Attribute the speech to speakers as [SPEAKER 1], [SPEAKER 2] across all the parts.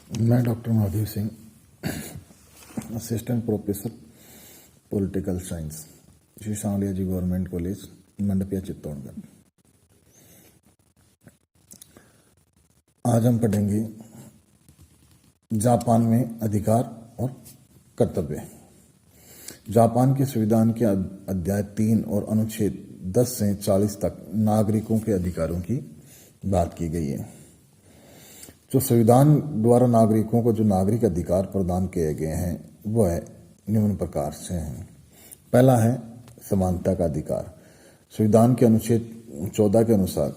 [SPEAKER 1] मैं doctor Mahadev Singh, assistant professor political science, Shri Sanwaliya ji government college, Mandpiya, Chittorgarh. आज हम पढ़ेंगे जापान में अधिकार और कर्तव्य। जापान के संविधान के अध्याय 3 और अनुच्छेद 10 से 40 तक नागरिकों के अधिकारों की बात की गई है। जो संविधान द्वारा नागरिकों को जो नागरिक अधिकार प्रदान किए गए हैं वह निम्न प्रकार से हैं। पहला है समानता का अधिकार। संविधान के अनुच्छेद 14 के अनुसार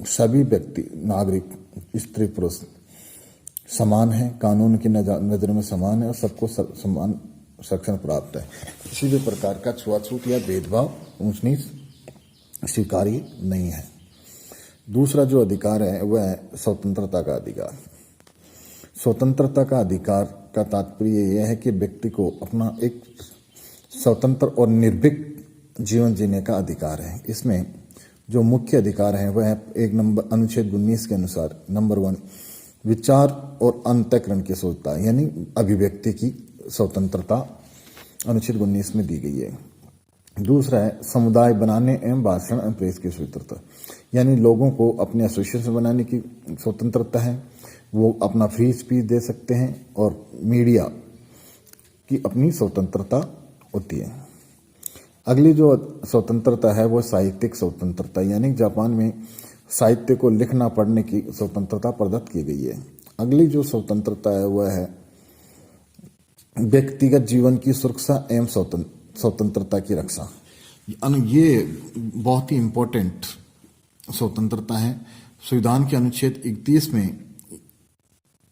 [SPEAKER 1] सभी व्यक्ति, नागरिक, स्त्री पुरुष समान हैं, कानून की नजर में समान है और सबको समान संरक्षण प्राप्त है। किसी भी प्रकार का छुआछूत या भेदभाव, ऊंच नीच स्वीकार्य नहीं है। दूसरा जो अधिकार है वह है स्वतंत्रता का अधिकार। स्वतंत्रता का अधिकार का तात्पर्य यह है कि व्यक्ति को अपना एक स्वतंत्र और निर्भीक जीवन जीने का अधिकार है। इसमें जो मुख्य अधिकार है वह है एक नंबर अनुच्छेद 19 के अनुसार नंबर 1 विचार और अंतःकरण की स्वतंत्रता, यानी अभिव्यक्ति की स्वतंत्रता अनुच्छेद 19 में दी गई है। दूसरा है समुदाय बनाने एवं भाषण एवं प्रेस की स्वतंत्रता, यानी लोगों को अपने एसोसिएशन बनाने की स्वतंत्रता है, वो अपना फ्री स्पीच दे सकते हैं और मीडिया की अपनी स्वतंत्रता होती है। अगली जो स्वतंत्रता है वो साहित्यिक स्वतंत्रता, यानी जापान में साहित्य को लिखना पढ़ने की स्वतंत्रता प्रदत्त की गई है। अगली जो स्वतंत्रता है वह है व्यक्तिगत जीवन की सुरक्षा एवं स्वतंत्रता की रक्षा। ये बहुत ही इंपॉर्टेंट स्वतंत्रता है। संविधान के अनुच्छेद 31 में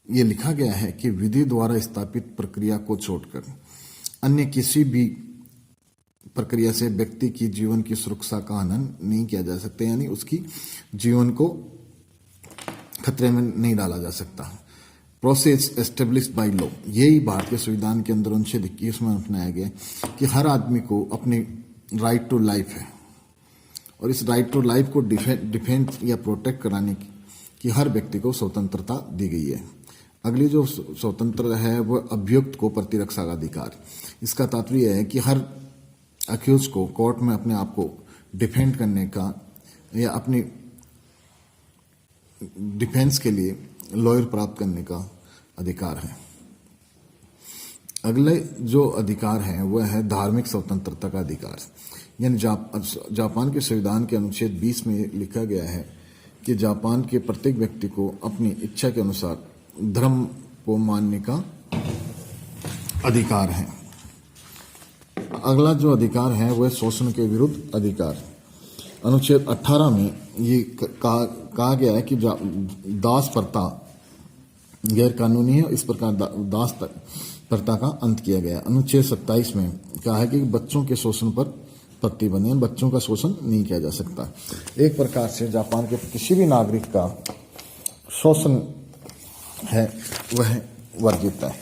[SPEAKER 1] ये लिखा गया है कि विधि द्वारा स्थापित प्रक्रिया को छोड़कर अन्य किसी भी प्रक्रिया से व्यक्ति की जीवन की सुरक्षा का हनन नहीं किया जा सकता, यानी उसकी जीवन को खतरे में नहीं डाला जा सकता। प्रोसेस एस्टेब्लिश्ड बाय लॉ, यही भारतीय संविधान के अंदर अनुच्छेद 21 में अपनाया गया कि हर आदमी को अपनी राइट टू लाइफ है और इस राइट टू लाइफ को डिफेंड या प्रोटेक्ट कराने की हर व्यक्ति को स्वतंत्रता दी गई है। अगली जो स्वतंत्र है वह अभियुक्त को प्रतिरक्षा का अधिकार। इसका तात्पर्य है कि हर अक्यूज को कोर्ट में अपने आप को डिफेंड करने का या अपनी डिफेंस के लिए लॉयर प्राप्त करने का अधिकार है। अगले जो अधिकार है वह है धार्मिक स्वतंत्रता का अधिकार, यानी जापान के संविधान के अनुच्छेद 20 में लिखा गया है कि जापान के प्रत्येक व्यक्ति को अपनी इच्छा के अनुसार धर्म को मानने का अधिकार है। अगला जो अधिकार है वह शोषण के विरुद्ध अधिकार। अनुच्छेद 18 में ये कहा गया है कि दास प्रथा गैर कानूनी है, इस प्रकार दास प्रथा का अंत किया गया। अनुच्छेद 27 में कहा है कि बच्चों के शोषण पर प्रतिबंध है, बच्चों का शोषण नहीं किया जा सकता। एक प्रकार से जापान के किसी भी नागरिक का शोषण है वह वर्जित है।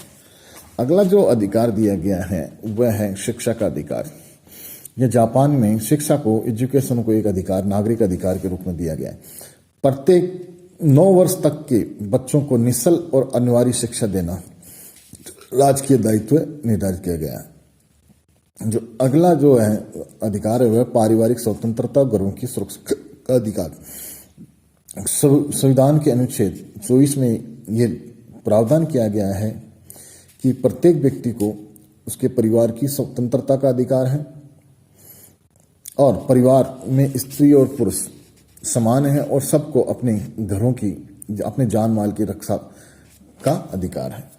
[SPEAKER 1] अगला जो अधिकार दिया गया है वह है शिक्षा का अधिकार। यह जापान में शिक्षा को, एजुकेशन को एक अधिकार, नागरिक अधिकार के रूप में दिया गया है। प्रत्येक 9 वर्ष तक के बच्चों को निःशुल्क और अनिवार्य शिक्षा देना राजकीय दायित्व निर्धारित किया गया है। जो अगला जो है अधिकार है वह पारिवारिक स्वतंत्रता, घरों की सुरक्षा का अधिकार। संविधान के अनुच्छेद 24 में ये प्रावधान किया गया है कि प्रत्येक व्यक्ति को उसके परिवार की स्वतंत्रता का अधिकार है और परिवार में स्त्री और पुरुष समान है और सबको अपने घरों की, अपने जान माल की रक्षा का अधिकार है।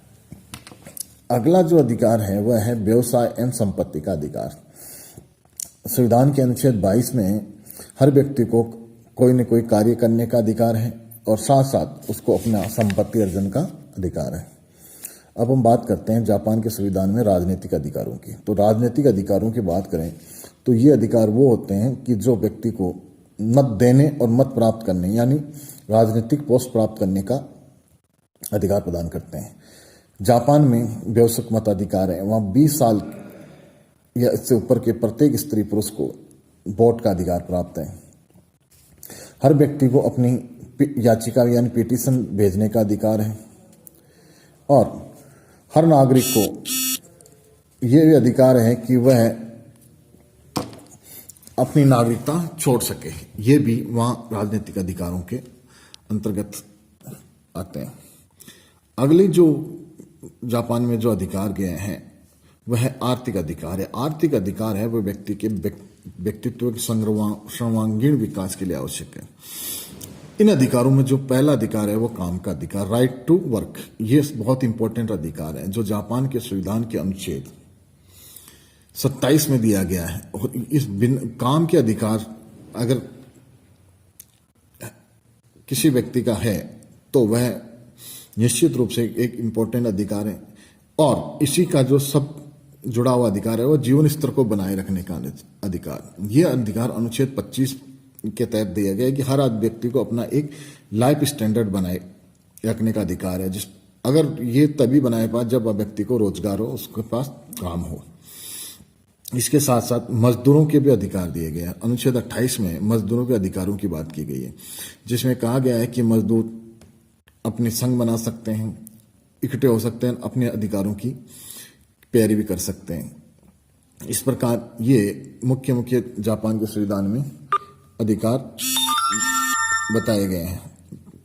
[SPEAKER 1] अगला जो अधिकार है वह है व्यवसाय एवं संपत्ति का अधिकार। संविधान के अनुच्छेद 22 में हर व्यक्ति को कोई न कोई कार्य करने का अधिकार है और साथ साथ उसको अपना संपत्ति अर्जन का अधिकार है। अब हम बात करते हैं जापान के संविधान में राजनीतिक अधिकारों की। तो राजनीतिक अधिकारों की बात करें तो ये अधिकार वो होते हैं कि जो व्यक्ति को मत देने और मत प्राप्त करने, यानी राजनीतिक पोस्ट प्राप्त करने का अधिकार प्रदान करते हैं। जापान में व्यवसायिक मताधिकार है, वहाँ 20 साल या इससे ऊपर के प्रत्येक स्त्री पुरुष को वोट का अधिकार प्राप्त है। हर व्यक्ति को अपनी याचिका यानी पिटीशन भेजने का अधिकार है। और हर नागरिक को ये भी अधिकार है कि वह अपनी नागरिकता छोड़ सके। ये भी वहाँ राजनीतिक अधिकारों के अंतर्गत आते हैं। अगले जो जापान में जो अधिकार गए हैं वह आर्थिक अधिकार है। आर्थिक अधिकार है वह व्यक्ति के व्यक्तित्व के सर्वांगीण विकास के लिए आवश्यक है। इन अधिकारों में जो पहला अधिकार है वो काम का अधिकार, राइट टू वर्क। ये बहुत इंपॉर्टेंट अधिकार है जो जापान के संविधान के अनुच्छेद 27 में दिया गया है। और इस काम के अधिकार अगर किसी व्यक्ति का है तो वह निश्चित रूप से एक इंपॉर्टेंट अधिकार है। और इसी का जो सब जुड़ा हुआ अधिकार है वो जीवन स्तर को बनाए रखने का अधिकार। यह अधिकार अनुच्छेद 25 के तहत दिया गया है कि हर व्यक्ति को अपना एक लाइफ स्टैंडर्ड बनाए रखने का अधिकार है। अगर ये तभी बनाए पास जब व्यक्ति को रोजगार हो, उसके पास काम हो। इसके साथ साथ मजदूरों के भी अधिकार दिए गए हैं। अनुच्छेद 28 में मजदूरों के अधिकारों की बात की गई है, जिसमें कहा गया है कि मजदूर अपने संघ बना सकते हैं, इकट्ठे हो सकते हैं, अपने अधिकारों की पैरवी कर सकते हैं। इस प्रकार ये मुख्य जापान के संविधान में अधिकार बताए गए हैं,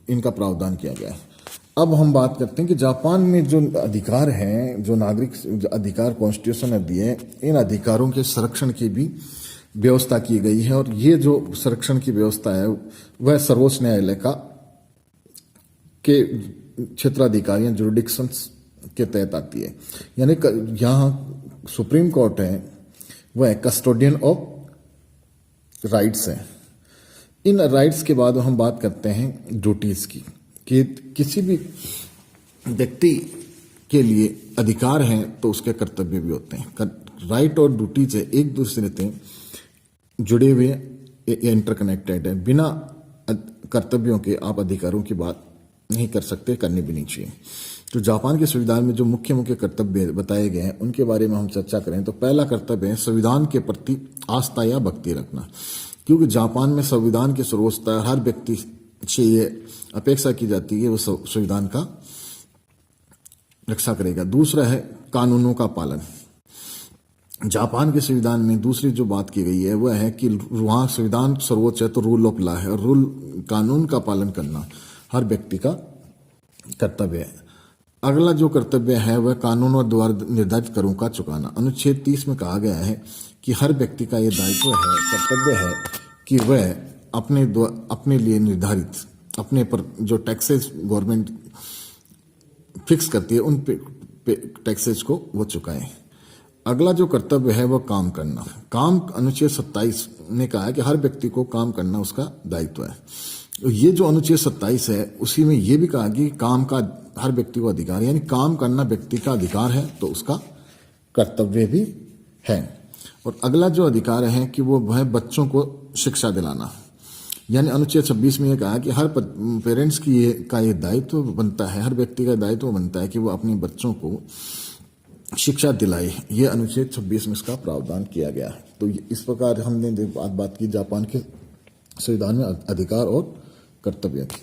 [SPEAKER 1] इनका प्रावधान किया गया है। अब हम बात करते हैं कि जापान में जो अधिकार हैं, जो नागरिक अधिकार कॉन्स्टिट्यूशन ने दिए, इन अधिकारों के संरक्षण की भी व्यवस्था की गई है। और ये जो संरक्षण की व्यवस्था है वह सर्वोच्च न्यायालय के क्षेत्राधिकारियों जुरिडिक्शंस के तहत आती है। यानी यहाँ सुप्रीम कोर्ट है वह कस्टोडियन ऑफ राइट्स है। इन राइट्स के बाद हम बात करते हैं ड्यूटीज की, कि किसी भी व्यक्ति के लिए अधिकार हैं तो उसके कर्तव्य भी होते हैं। राइट और ड्यूटीज है एक दूसरे से जुड़े हुए, इंटरकनेक्टेड है। बिना कर्तव्यों के आप अधिकारों की बात नहीं कर सकते, करनी भी नहीं चाहिए। तो जापान के संविधान में जो मुख्य कर्तव्य बताए गए हैं उनके बारे में हम चर्चा करें तो पहला कर्तव्य है संविधान के प्रति आस्था या भक्ति रखना, क्योंकि जापान में संविधान की सर्वोच्चता हर व्यक्ति से ये अपेक्षा की जाती है वो संविधान का रक्षा करेगा। दूसरा है कानूनों का पालन। जापान के संविधान में दूसरी जो बात की गई है वह है कि वहाँ संविधान सर्वोच्च है तो रूल ऑफ लॉ है, और कानून का पालन करना हर व्यक्ति का कर्तव्य है। अगला जो कर्तव्य है वह कानूनों द्वारा निर्धारित करों का चुकाना। अनुच्छेद 30 में कहा गया है कि हर व्यक्ति का यह दायित्व है, कर्तव्य है कि वह अपने लिए निर्धारित अपने पर जो टैक्सेस गवर्नमेंट फिक्स करती है उन टैक्सेस को वो चुकाए। अगला जो कर्तव्य है वह काम करना। काम अनुच्छेद 27 ने कहा है कि हर व्यक्ति को काम करना उसका दायित्व है। ये जो अनुच्छेद 27 है उसी में ये भी कहा कि काम का हर व्यक्ति को अधिकार है, यानी काम करना व्यक्ति का अधिकार है तो उसका कर्तव्य भी है। और अगला जो अधिकार है कि वो है बच्चों को शिक्षा दिलाना, यानी अनुच्छेद 26 में ये कहा कि हर पेरेंट्स का ये दायित्व बनता है, हर व्यक्ति का दायित्व बनता है कि वो अपने बच्चों को शिक्षा दिलाए। ये अनुच्छेद 26 में इसका प्रावधान किया गया है। तो इस प्रकार हमने बात की जापान के संविधान में अधिकार और कर्तव्य की।